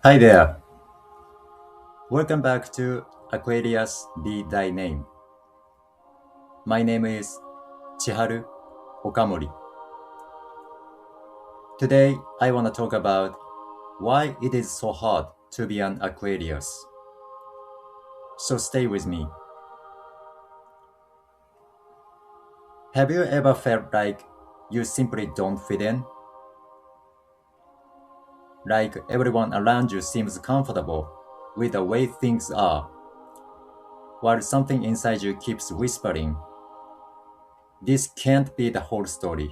Hi there. Welcome back to Aquarius Be Thy Name. My name is Chiharu Okamori. Today I want to talk about why it is so hard to be an Aquarius. So stay with me. Have you ever felt like you simply don't fit in? Like everyone around you seems comfortable with the way things are, while something inside you keeps whispering, this can't be the whole story.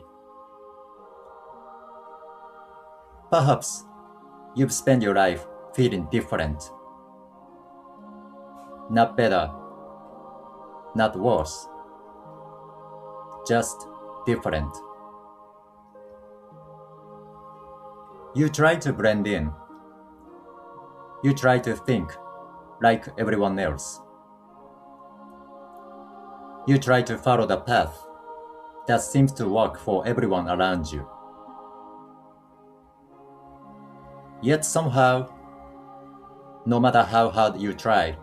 Perhaps you've spent your life feeling different. Not better, not worse, just different. You try to blend in. You try to think like everyone else. You try to follow the path that seems to work for everyone around you. Yet somehow, no matter how hard you try,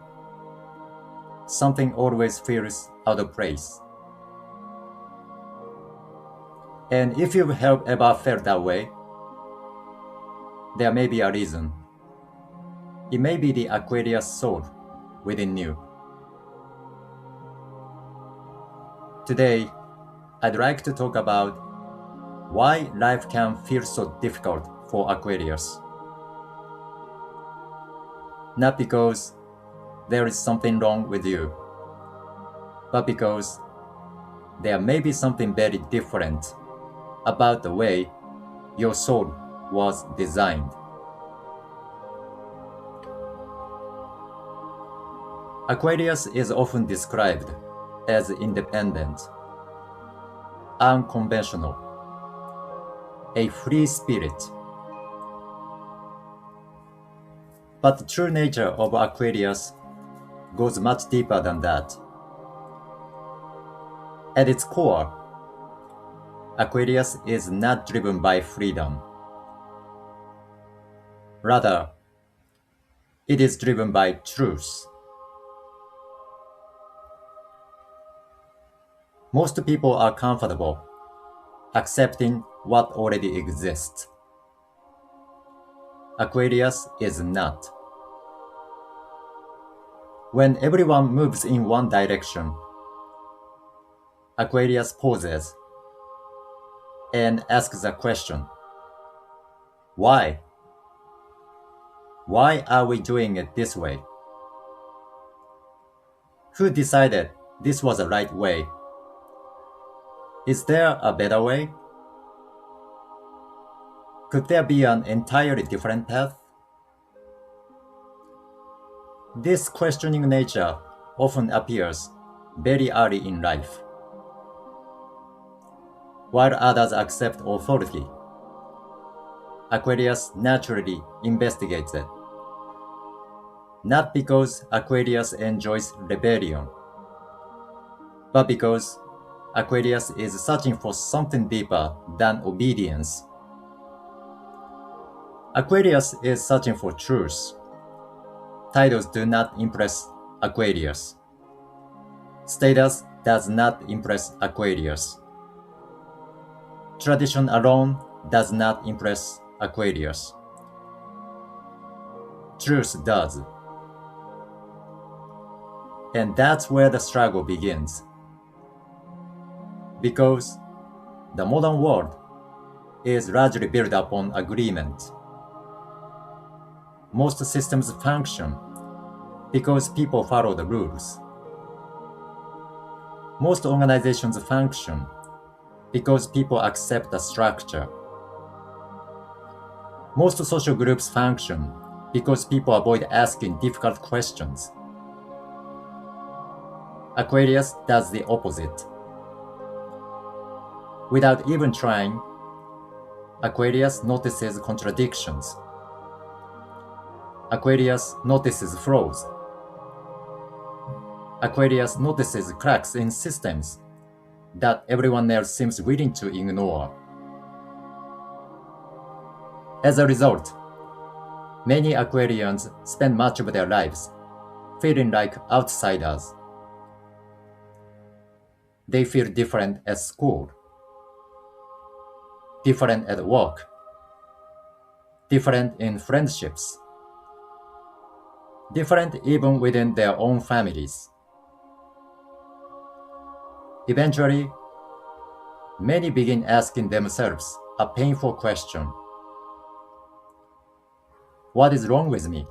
something always feels out of place. And if you've ever felt that way, there may be a reason. It may be the Aquarius soul within you. Today, I'd like to talk about why life can feel so difficult for Aquarius. Not because there is something wrong with you, but because there may be something very different about the way your soul was designed. Aquarius is often described as independent, unconventional, a free spirit. But the true nature of Aquarius goes much deeper than that. At its core, Aquarius is not driven by freedom. Rather, it is driven by truth. Most people are comfortable accepting what already exists. Aquarius is not. When everyone moves in one direction, Aquarius pauses and asks a question. Why? Why are we doing it this way? Who decided this was the right way? Is there a better way? Could there be an entirely different path? This questioning nature often appears very early in life. While others accept authority, Aquarius naturally investigates it. Not because Aquarius enjoys rebellion, but because Aquarius is searching for something deeper than obedience. Aquarius is searching for truth. Titles do not impress Aquarius. Status does not impress Aquarius. Tradition alone does not impress Aquarius. Truth does. And that's where the struggle begins. Because the modern world is largely built upon agreement. Most systems function because people follow the rules. Most organizations function because people accept the structure. Most social groups function because people avoid asking difficult questions. Aquarius does the opposite. Without even trying, Aquarius notices contradictions. Aquarius notices flaws. Aquarius notices cracks in systems that everyone else seems willing to ignore. As a result, Many Aquarians spend much of their lives feeling like outsiders. They feel different at school, different at work, different in friendships, different even within their own families. Eventually, many begin asking themselves a painful question. What is wrong with me?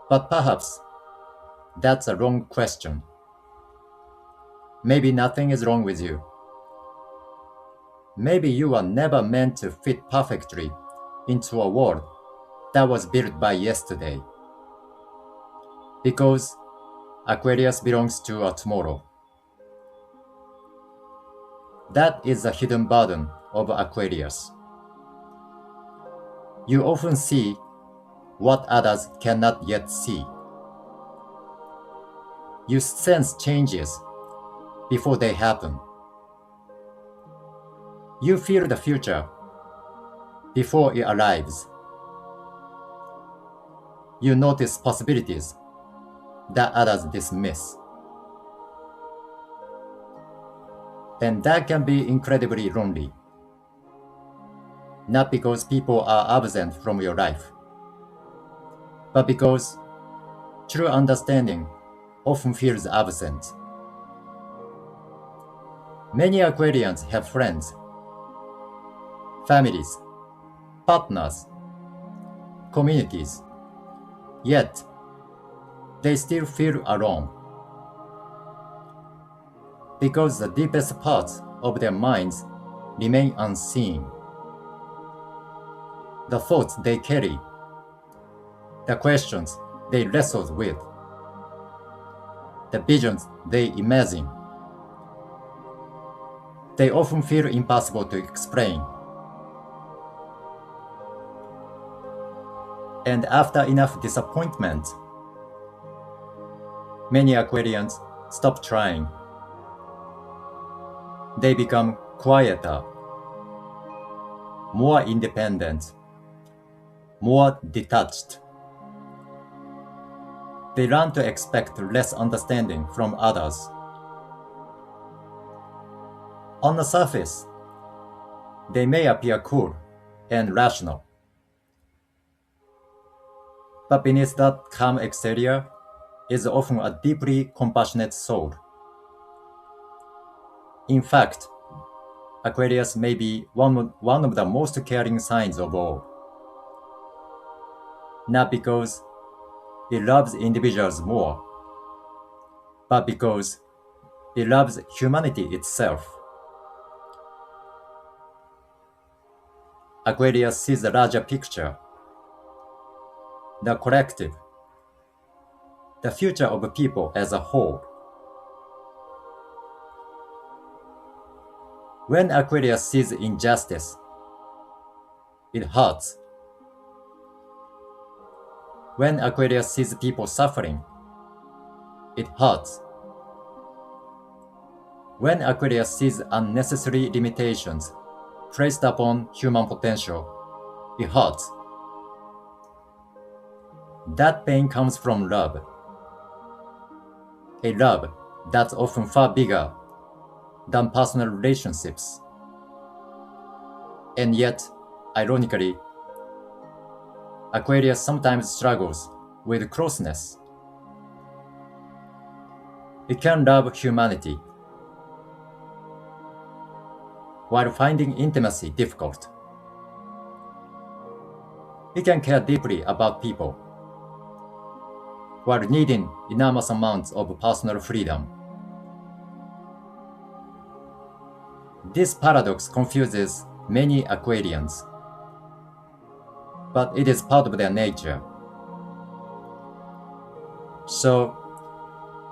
But perhaps that's a wrong question. Maybe nothing is wrong with you. Maybe you are never meant to fit perfectly into a world that was built by yesterday. Because Aquarius belongs to a tomorrow. That is the hidden burden of Aquarius. You often see what others cannot yet see. You sense changes before they happen. You feel the future before it arrives. You notice possibilities that others dismiss. And that can be incredibly lonely. Not because people are absent from your life, but because true understanding often feels absent. Many Aquarians have friends, families, partners, communities, yet they still feel alone. Because the deepest parts of their minds remain unseen. The thoughts they carry, the questions they wrestle with, the visions they imagine, they often feel impossible to explain. And after enough disappointment, many Aquarians stop trying. They become quieter, more independent, more detached. They learn to expect less understanding from others. On the surface, they may appear cool and rational. But beneath that calm exterior is often a deeply compassionate soul. In fact, Aquarius may be one of the most caring signs of all. Not because it loves individuals more, but because it loves humanity itself. Aquarius sees the larger picture, the collective, the future of people as a whole. When Aquarius sees injustice, it hurts. When Aquarius sees people suffering, it hurts. When Aquarius sees unnecessary limitations placed upon human potential, it hurts. That pain comes from love. A love that's often far bigger than personal relationships. And yet, ironically, Aquarius sometimes struggles with closeness. It can love humanity, while finding intimacy difficult. It can care deeply about people, while needing enormous amounts of personal freedom. This paradox confuses many Aquarians, but it is part of their nature. So,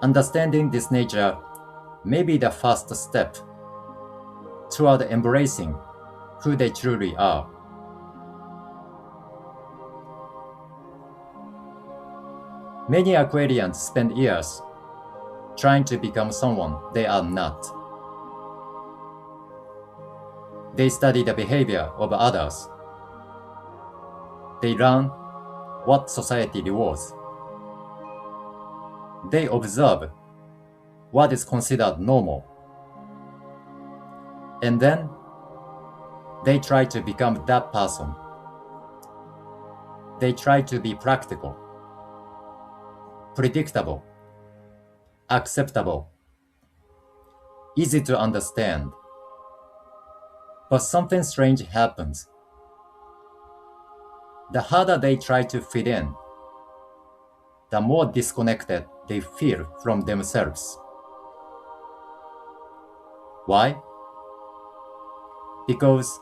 understanding this nature may be the first step toward embracing who they truly are. Many Aquarians spend years trying to become someone they are not. They study the behavior of others. They learn what society rewards. They observe what is considered normal. And then they try to become that person. They try to be practical, predictable, acceptable, easy to understand. But something strange happens. The harder they try to fit in, the more disconnected they feel from themselves. Why? Because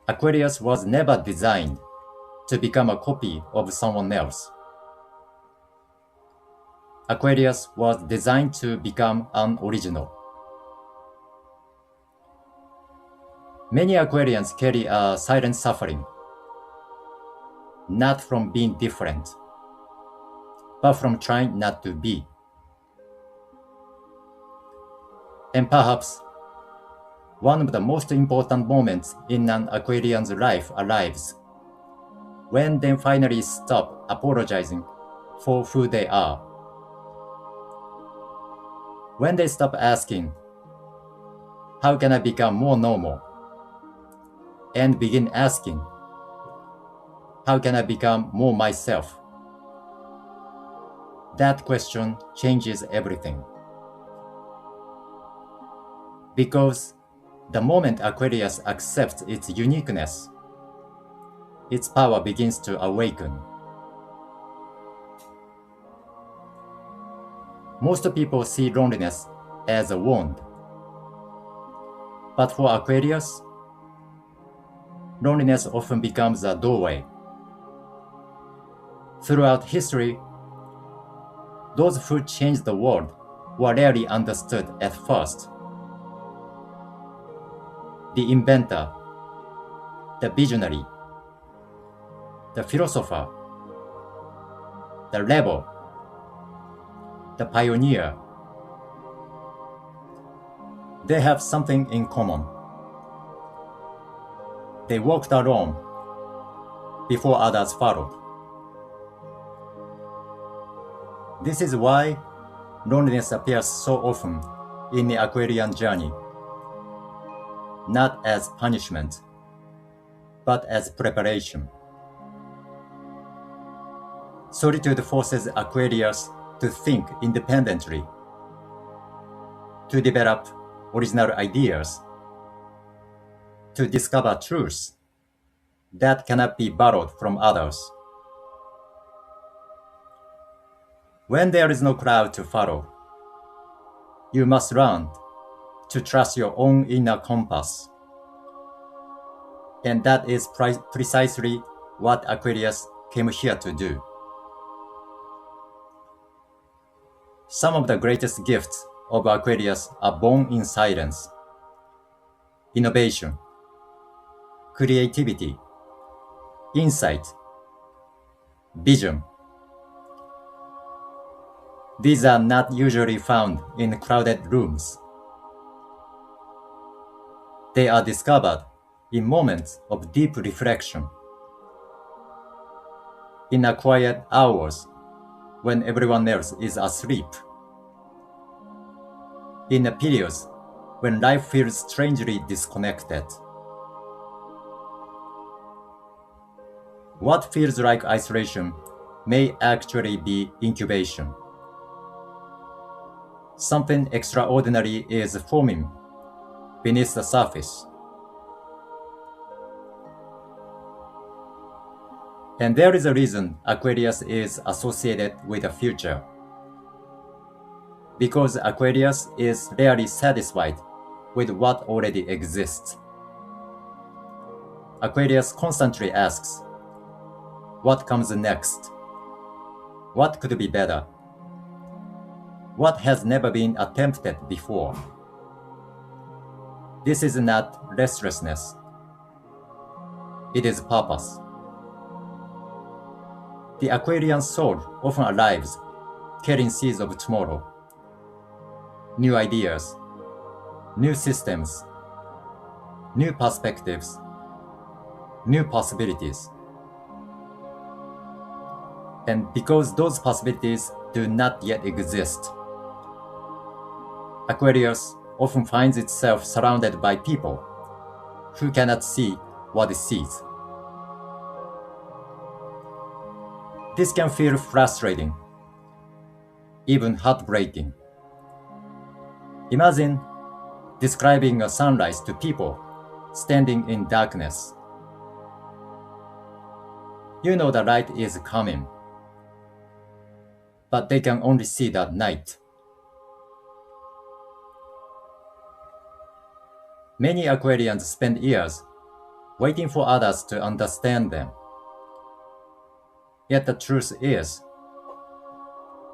Aquarius was never designed to become a copy of someone else. Aquarius was designed to become an original. Many Aquarians carry a silent suffering, not from being different, but from trying not to be. And perhaps one of the most important moments in an Aquarian's life arrives when they finally stop apologizing for who they are. When they stop asking, how can I become more normal? And begin asking, how can I become more myself? That question changes everything. Because the moment Aquarius accepts its uniqueness, its power begins to awaken. Most people see loneliness as a wound. But for Aquarius, loneliness often becomes a doorway. Throughout history, those who changed the world were rarely understood at first. The inventor, the visionary, the philosopher, the rebel, the pioneer. They have something in common. They walked alone before others followed. This is why loneliness appears so often in the Aquarian journey, not as punishment, but as preparation. Solitude forces Aquarius to think independently, to develop original ideas, to discover truths that cannot be borrowed from others. When there is no crowd to follow, you must learn to trust your own inner compass. And that is precisely what Aquarius came here to do. Some of the greatest gifts of Aquarius are born in silence. Innovation, creativity, insight, vision. These are not usually found in crowded rooms. They are discovered in moments of deep reflection, in the quiet hours when everyone else is asleep, in the periods when life feels strangely disconnected. What feels like isolation may actually be incubation. Something extraordinary is forming beneath the surface. And there is a reason Aquarius is associated with the future. Because Aquarius is rarely satisfied with what already exists. Aquarius constantly asks, what comes next? What could be better? What has never been attempted before? This is not restlessness. It is purpose. The Aquarian soul often arrives carrying seeds of tomorrow. New ideas, new systems, new perspectives, new possibilities. And because those possibilities do not yet exist, Aquarius often finds itself surrounded by people who cannot see what it sees. This can feel frustrating, even heartbreaking. Imagine describing a sunrise to people standing in darkness. You know the light is coming, but they can only see that night. Many Aquarians spend years waiting for others to understand them. Yet the truth is,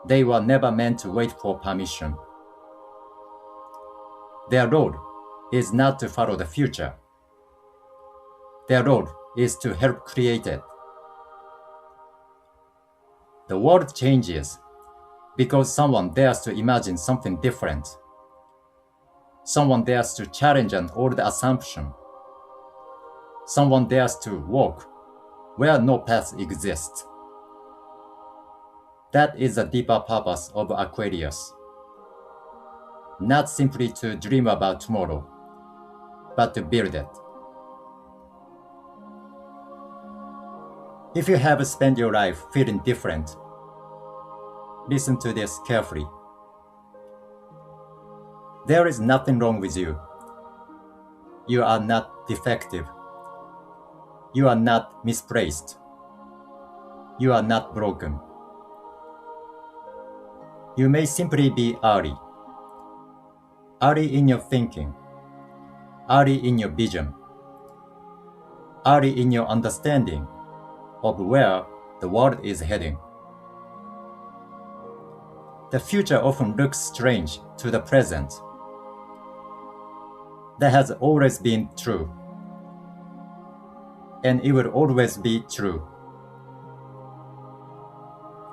they were never meant to wait for permission. Their role is not to follow the future. Their role is to help create it. The world changes because someone dares to imagine something different. Someone dares to challenge an old assumption. Someone dares to walk where no path exists. That is the deeper purpose of Aquarius. Not simply to dream about tomorrow, but to build it. If you have spent your life feeling different, listen to this carefully. There is nothing wrong with you. You are not defective. You are not misplaced. You are not broken. You may simply be early. Early in your thinking. Early in your vision. Early in your understanding of where the world is heading. The future often looks strange to the present. That has always been true. And it will always be true.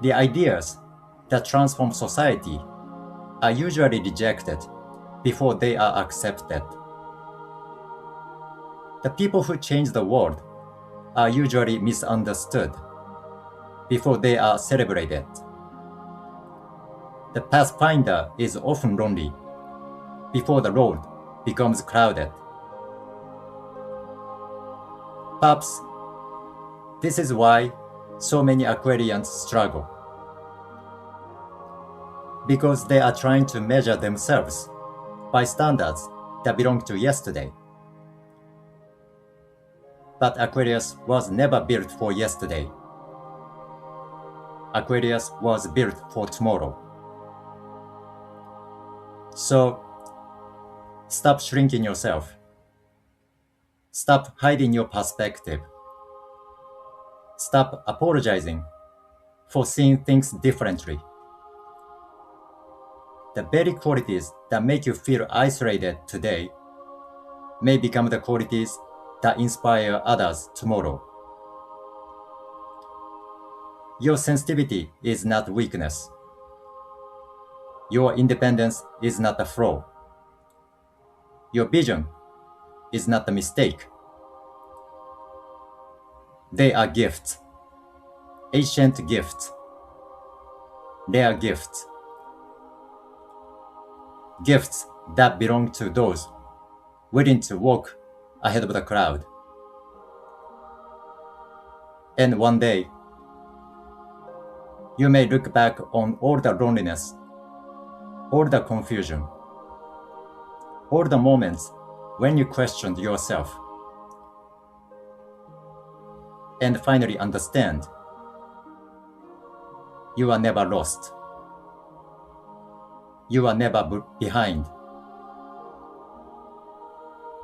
The ideas that transform society are usually rejected before they are accepted. The people who change the world are usually misunderstood before they are celebrated. The pathfinder is often lonely before the road becomes crowded. Perhaps this is why so many Aquarians struggle. Because they are trying to measure themselves by standards that belong to yesterday. But Aquarius was never built for yesterday. Aquarius was built for tomorrow. So, stop shrinking yourself. Stop hiding your perspective. Stop apologizing for seeing things differently. The very qualities that make you feel isolated today may become the qualities that inspire others tomorrow. Your sensitivity is not weakness. Your independence is not a flaw. Your vision is not a mistake. They are gifts. Ancient gifts. Rare gifts. Gifts that belong to those willing to walk ahead of the crowd. And one day, you may look back on all the loneliness, all the confusion, all the moments when you questioned yourself, and finally understand you are never lost. You are never behind.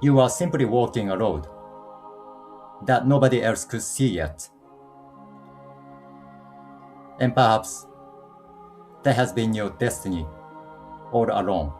You are simply walking a road that nobody else could see yet. And perhaps that has been your destiny all along.